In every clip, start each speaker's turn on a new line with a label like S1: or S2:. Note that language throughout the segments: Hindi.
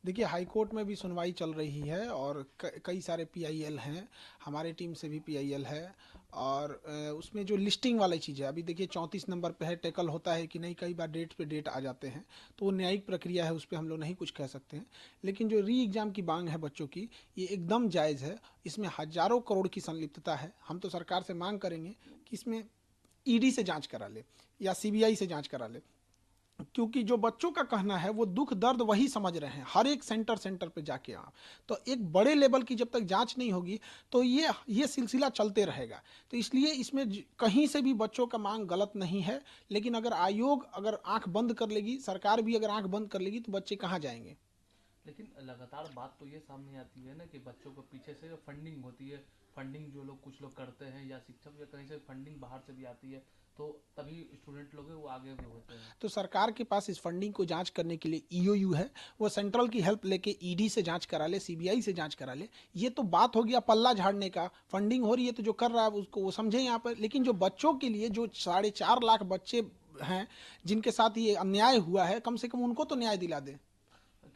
S1: देखिए, हाई कोर्ट में भी सुनवाई चल रही है और कई सारे पीआईएल हैं। हमारे टीम से भी पीआईएल है। और उसमें जो लिस्टिंग वाली चीज़ है, अभी देखिए 34 नंबर पे है, टैकल होता है कि नहीं, कई बार डेट पे डेट आ जाते हैं। तो वो न्यायिक प्रक्रिया है, उस पर हम लोग नहीं कुछ कह सकते हैं। लेकिन जो री एग्ज़ाम की मांग है बच्चों की, ये एकदम जायज़ है। इसमें हज़ारों करोड़ की संलिप्तता है। हम तो सरकार से मांग करेंगे कि इसमें ईडी से जांच करा ले या सीबीआई से जांच करा ले। क्योंकि जो बच्चों का कहना है वो दुख दर्द वही समझ रहे हैं, हर एक सेंटर सेंटर पे जाके आप, तो एक बड़े लेवल की जब तक जांच नहीं होगी तो ये सिलसिला चलते रहेगा। तो इसलिए इसमें कहीं से भी बच्चों का मांग गलत नहीं है। लेकिन अगर आयोग अगर आंख बंद कर लेगी, सरकार भी अगर आंख बंद कर लेगी, तो बच्चे कहाँ जाएंगे।
S2: लेकिन लगातार बात तो ये सामने आती है ना कि बच्चों को पीछे से जो फंडिंग होती है, फंडिंग जो लोग कुछ लोग करते हैं या शिक्षक या कहीं से फंडिंग बाहर से भी आती है, तो तभी स्टूडेंट लोग हैं वो आगे भी होते हैं।
S1: तो सरकार के पास इस फंडिंग को जांच करने के लिए ईओयू है। वो सेंट्रल की हेल्प लेके ईडी से जांच करा ले, सीबीआई से जांच करा ले। ये तो बात हो गया पल्ला झाड़ने का। फंडिंग हो रही है तो जो कर रहा है उसको वो समझे यहाँ पर। लेकिन जो बच्चों के लिए, जो 4.5 लाख बच्चे हैं जिनके साथ ये अन्याय हुआ है, कम से कम उनको तो न्याय दिला दे।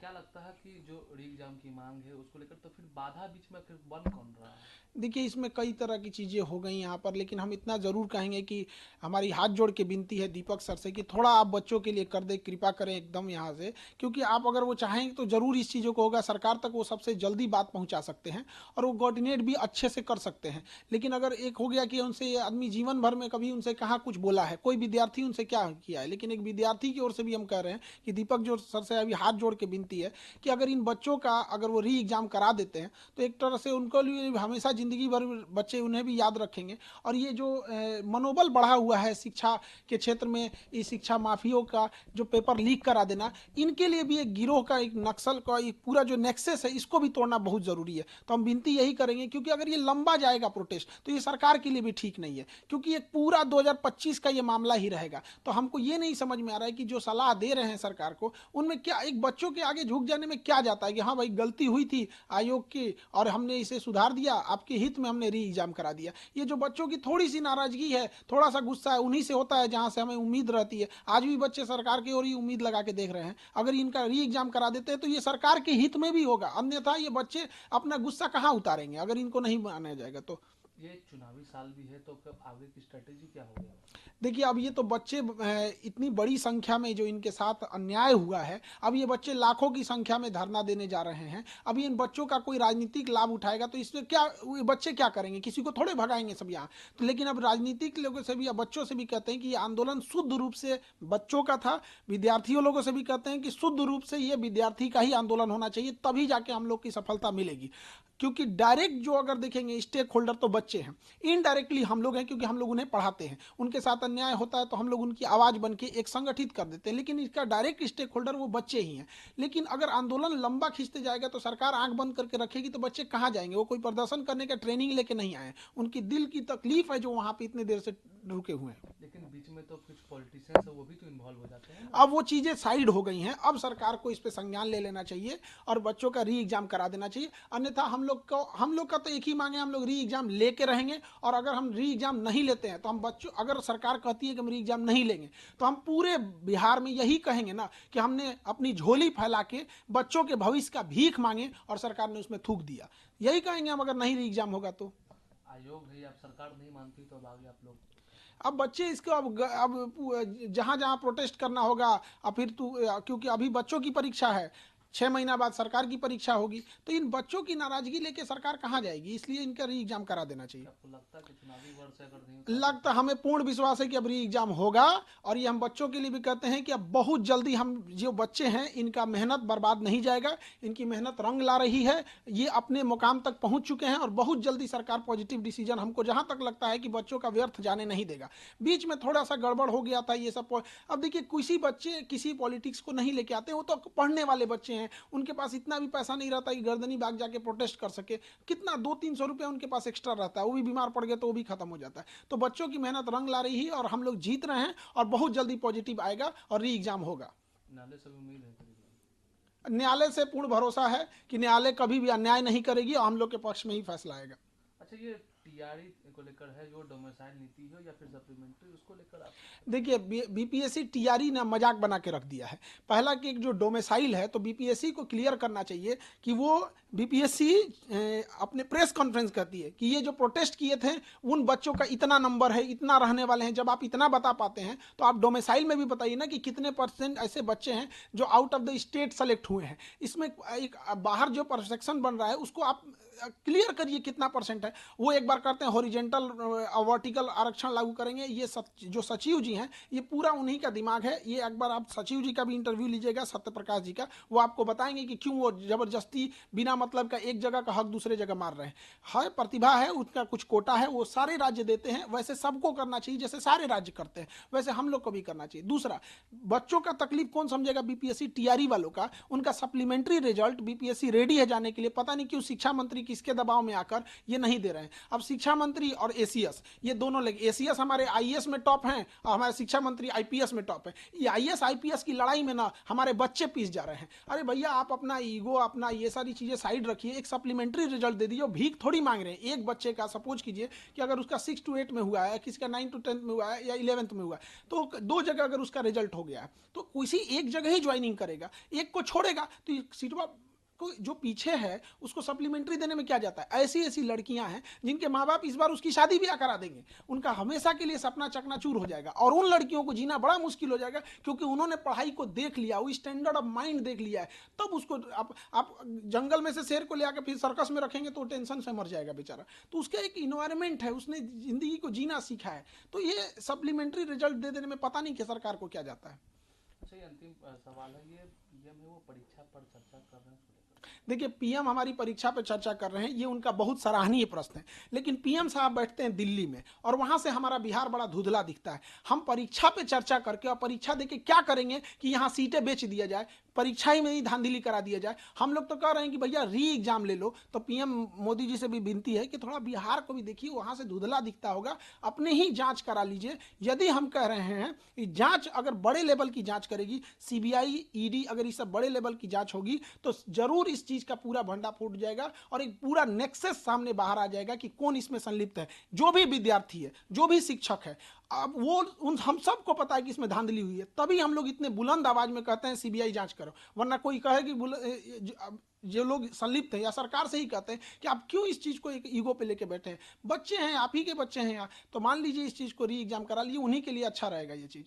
S2: क्या लगता है कि जो री एग्जाम की मांग है उसको लेकर तो फिर बाधा बीच में फिर बन कौन रहा है?
S1: देखिए, इसमें कई तरह की चीज़ें हो गई यहाँ पर, लेकिन हम इतना ज़रूर कहेंगे कि हमारी हाथ जोड़ के विनती है दीपक सर से कि थोड़ा आप बच्चों के लिए कर दे, कृपा करें एकदम यहाँ से। क्योंकि आप अगर वो चाहेंगे तो ज़रूर इस चीज़ों को होगा, सरकार तक वो सबसे जल्दी बात पहुँचा सकते हैं और वो कोऑर्डिनेट भी अच्छे से कर सकते हैं। लेकिन अगर एक हो गया कि उनसे आदमी जीवन भर में कभी उनसे कहाँ कुछ बोला है, कोई विद्यार्थी उनसे क्या किया है, लेकिन एक विद्यार्थी की ओर से भी हम कह रहे हैं कि दीपक जो सर से अभी हाथ जोड़ के विनती है कि अगर इन बच्चों का अगर वो री एग्ज़ाम करा देते हैं तो एक तरह से उनको लिए हमेशा ज़िंदगी भर बच्चे उन्हें भी याद रखेंगे। और ये जो मनोबल बढ़ा हुआ है शिक्षा के क्षेत्र में, इस शिक्षा माफियों का जो पेपर लीक करा देना, इनके लिए भी एक गिरोह का, एक नक्सल का एक पूरा जो नेक्सेस है, इसको भी तोड़ना बहुत ज़रूरी है। तो हम विनती यही करेंगे, क्योंकि अगर ये लंबा जाएगा प्रोटेस्ट तो ये सरकार के लिए भी ठीक नहीं है, क्योंकि एक पूरा 2025 का ये मामला ही रहेगा। तो हमको ये नहीं समझ में आ रहा है कि जो सलाह दे रहे हैं सरकार को, उनमें क्या एक बच्चों के आगे झुक जाने में क्या जाता है कि हाँ भाई गलती हुई थी आयोग की और हमने इसे सुधार दिया, आपके हित में हमने री एग्जाम करा दिया। ये जो बच्चों की थोड़ी सी नाराजगी है, थोड़ा सा गुस्सा है, उन्हीं से होता है जहां से हमें उम्मीद रहती है। आज भी बच्चे सरकार की ओर ही उम्मीद लगा के देख रहे हैं। अगर इनका री एग्जाम करा देते हैं तो ये सरकार के हित में भी होगा, अन्यथा ये बच्चे अपना गुस्सा कहाँ उतारेंगे अगर इनको नहीं माना जाएगा तो।
S2: ये चुनावी साल भी है तो कब आगे की स्ट्रेटेजी क्या होगा?
S1: देखिए, अब ये तो बच्चे इतनी बड़ी संख्या में जो इनके साथ अन्याय हुआ है, अब ये बच्चे लाखों की संख्या में धरना देने जा रहे हैं। अब इन बच्चों का कोई राजनीतिक लाभ उठाएगा तो इसमें क्या, ये बच्चे क्या करेंगे, किसी को थोड़े भगाएंगे सब यहाँ। तो लेकिन अब राजनीतिक लोगों से भी, अब बच्चों से भी कहते हैं कि ये आंदोलन शुद्ध रूप से बच्चों का था। विद्यार्थियों लोगों से भी कहते हैं कि शुद्ध रूप से ये विद्यार्थी का ही आंदोलन होना चाहिए, तभी जाके हम लोग की सफलता मिलेगी। क्योंकि डायरेक्ट जो अगर देखेंगे स्टेक होल्डर तो बच्चे हैं, इनडायरेक्टली हम लोग हैं, क्योंकि हम लोग उन्हें पढ़ाते हैं, उनके साथ अन्याय होता है तो हम लोग उनकी आवाज़ बन के एक संगठित कर देते हैं। लेकिन इसका डायरेक्ट स्टेक होल्डर वो बच्चे ही हैं। लेकिन अगर आंदोलन लंबा खींचते जाएगा तो सरकार आंख बंद करके रखेगी तो बच्चे कहाँ जाएंगे। वो कोई प्रदर्शन करने का ट्रेनिंग लेके नहीं आए, उनकी दिल की तकलीफ है जो वहाँ पे इतने देर से रुके हुए हैं।
S2: लेकिन बीच में तो कुछ पॉलिटिशियंस है वो भी तो इन्वॉल्व हो जाते हैं ना।
S1: अब वो चीज़ें साइड हो गई हैं, अब सरकार को इस पे संज्ञान ले लेना चाहिए और बच्चों का री एग्जाम करा देना चाहिए। अन्यथा हम लोग का तो एक ही मांगे, हम लोग री एग्जाम लेके रहेंगे। और अगर हम री एग्जाम नहीं लेते हैं तो हम बच्चों, अगर सरकार कहती है कि हम री एग्जाम नहीं लेंगे, तो हम पूरे बिहार में यही कहेंगे ना कि हमने अपनी झोली फैला के बच्चों के भविष्य का भीख मांगे और सरकार ने उसमें थूक दिया। यही कहेंगे हम, अगर नहीं री एग्जाम होगा तो।
S2: आयोग है, अब सरकार नहीं मानती तो अब आगे आप लोग?
S1: अब बच्चे इसको अब जहाँ जहाँ प्रोटेस्ट करना होगा। अब फिर तू, क्योंकि अभी बच्चों की परीक्षा है, 6 महीना बाद सरकार की परीक्षा होगी, तो इन बच्चों की नाराजगी लेके सरकार कहाँ जाएगी। इसलिए इनका री एग्जाम करा देना चाहिए।
S2: आपको लगता है कि चुनावी वर्ष अगर नहीं पास
S1: लगता,
S2: होता?
S1: हमें पूर्ण विश्वास है कि अब री एग्जाम होगा। और ये हम बच्चों के लिए भी कहते हैं कि अब बहुत जल्दी, हम जो बच्चे हैं इनका मेहनत बर्बाद नहीं जाएगा, इनकी मेहनत रंग ला रही है। ये अपने मुकाम तक पहुंच चुके हैं और बहुत जल्दी सरकार पॉजिटिव डिसीजन, हमको जहां तक लगता है कि बच्चों का व्यर्थ जाने नहीं देगा। बीच में थोड़ा सा गड़बड़ हो गया था ये सब। अब देखिए, किसी बच्चे किसी पॉलिटिक्स को नहीं लेके आते, वो तो पढ़ने वाले बच्चे हैं, उनके पास इतना भी पैसा नहीं रहता कि गर्दनी बाग जाके प्रोटेस्ट कर सके। कितना 200-300 रुपया उनके पास एक्स्ट्रा रहता है, वो भी बीमार पड़ गए तो वो भी खत्म हो जाता है। तो बच्चों की मेहनत रंग ला रही है और हम लोग जीत रहे हैं और बहुत जल्दी पॉजिटिव आएगा और री एग्जाम होगा।
S2: नाले से भी उम्मीद है करीब?
S1: न्यायालय से पूर्ण भरोसा है कि न्यायालय कभी भी अन्याय नहीं करेगी और हम लोग के पक्ष में ही फैसला आएगा।
S2: अच्छा, ये टीआरई को लेकर है जो डोमिसाइल नीति हो या फिर सप्लीमेंट्री, उसको लेकर आप?
S1: देखिए बीपीएससी टीआरई ना मजाक बना के रख दिया है। पहला कि एक जो डोमिसाइल है तो बीपीएससी को क्लियर करना चाहिए कि वो बीपीएससी अपने प्रेस कॉन्फ्रेंस करती है कि ये जो प्रोटेस्ट किए थे उन बच्चों का इतना नंबर है, इतना रहने वाले हैं। जब आप इतना बता पाते हैं तो आप डोमिसाइल में भी बताइए ना कि कितने % ऐसे बच्चे हैं जो out of the state select हुए हैं। इसमें एक बाहर जो परसेप्शन बन रहा है उसको आप क्लियर करिए कितना % है। वो एक बार करते हैं हॉरिजेंटल वर्टिकल आरक्षण लागू करेंगे। ये जो सचिव जी हैं ये पूरा उन्हीं का दिमाग है। ये एक बार आप सचिव जी का भी इंटरव्यू लीजिएगा, सत्य प्रकाश जी का, वो आपको बताएंगे कि क्यों वो जबरदस्ती बिना मतलब का एक जगह का हक दूसरे जगह मार रहे हैं। है प्रतिभा है, उसका कुछ कोटा है, वो सारे राज्य देते हैं, वैसे सबको करना चाहिए जैसे सारे राज्य करते हैं वैसे हम लोग को भी करना चाहिए। दूसरा, बच्चों का तकलीफ कौन समझेगा? बीपीएससी टीआरई वालों का। उनका सप्लीमेंट्री रिजल्ट बीपीएससी रेडी है जाने के लिए, पता नहीं क्यों शिक्षा मंत्री किसके दबाव में आकर ये नहीं दे रहे हैं। अब शिक्षा मंत्री और एसीएस ये दोनों लगे, एसीएस हमारे आईएएस में टॉप हैं और हमारे शिक्षा मंत्री आईपीएस में टॉप है। ये आईएएस आईपीएस की लड़ाई में ना हमारे बच्चे पीस जा रहे हैं। अरे भैया आप अपना ईगो, अपना ये सारी चीजें साइड रखिए, एक सप्लीमेंट्री रिजल्ट दे दीजिए। भीख थोड़ी मांग रहे हैं। एक बच्चे का सपोज कीजिए कि अगर उसका 6 to 8 में हुआ है, किसी का 9 to 10 में हुआ है या 11th में हुआ है, तो 2 जगह अगर उसका रिजल्ट हो गया है तो किसी एक जगह ही ज्वाइनिंग करेगा, एक को छोड़ेगा तो सीटवा को जो पीछे है उसको सप्लीमेंट्री देने में क्या जाता है? ऐसी ऐसी लड़कियां हैं जिनके माँ बाप इस बार उसकी शादी ब्याह करा देंगे, उनका हमेशा के लिए सपना चकनाचूर हो जाएगा और उन लड़कियों को जीना बड़ा मुश्किल हो जाएगा क्योंकि उन्होंने पढ़ाई को देख लिया, वो स्टैंडर्ड ऑफ माइंड देख लिया है। तब उसको आप जंगल में से शेर को ले आकर फिर सर्कस में रखेंगे तो टेंशन से मर जाएगा बेचारा। तो उसका एक इन्वायरमेंट है, उसने जिंदगी को जीना सीखा है। तो ये सप्लीमेंट्री रिजल्ट दे देने में पता नहीं कि सरकार को क्या जाता है।
S2: अच्छा, ये अंतिम सवाल है, ये पीएम है वो परीक्षा पर चर्चा कर रहे हैं उसको लेकर?
S1: देखिए पीएम हमारी परीक्षा पर चर्चा कर रहे हैं, ये उनका बहुत सराहनीय प्रश्न है। लेकिन पीएम साहब बैठते हैं दिल्ली में और वहां से हमारा बिहार बड़ा धुंधला दिखता है। हम परीक्षा पे चर्चा करके और परीक्षा देके क्या करेंगे कि यहाँ सीटें बेच दिया जाए, परीक्षा ही में ही धांधली करा दिया जाए। हम लोग तो कह रहे हैं कि भैया री एग्जाम ले लो। तो पीएम मोदी जी से भी विनती है कि थोड़ा बिहार को भी देखिए, वहां से धुंधला दिखता होगा, अपने ही जांच करा लीजिए। यदि हम कह रहे हैं कि जांच अगर बड़े लेवल की जांच करेगी, सीबीआई ईडी, अगर इस सब बड़े लेवल की जांच होगी तो जरूर इस चीज का पूरा भंडा फूट जाएगा और एक पूरा नेक्सस सामने बाहर आ जाएगा कि कौन इसमें संलिप्त है। जो भी विद्यार्थी है, जो भी शिक्षक है, अब वो उन हम सबको पता है कि इसमें धांधली हुई है। तभी हम लोग इतने बुलंद आवाज में कहते हैं सीबीआई जांच करो। वरना कोई कहे कि जो लोग संलिप्त हैं या सरकार से ही कहते हैं कि आप क्यों इस चीज को एक ईगो पे लेके बैठे हैं। बच्चे हैं, आप ही के बच्चे हैं यहाँ, तो मान लीजिए इस चीज को री एग्जाम करा लीजिए, उन्हीं के लिए अच्छा रहेगा ये चीज।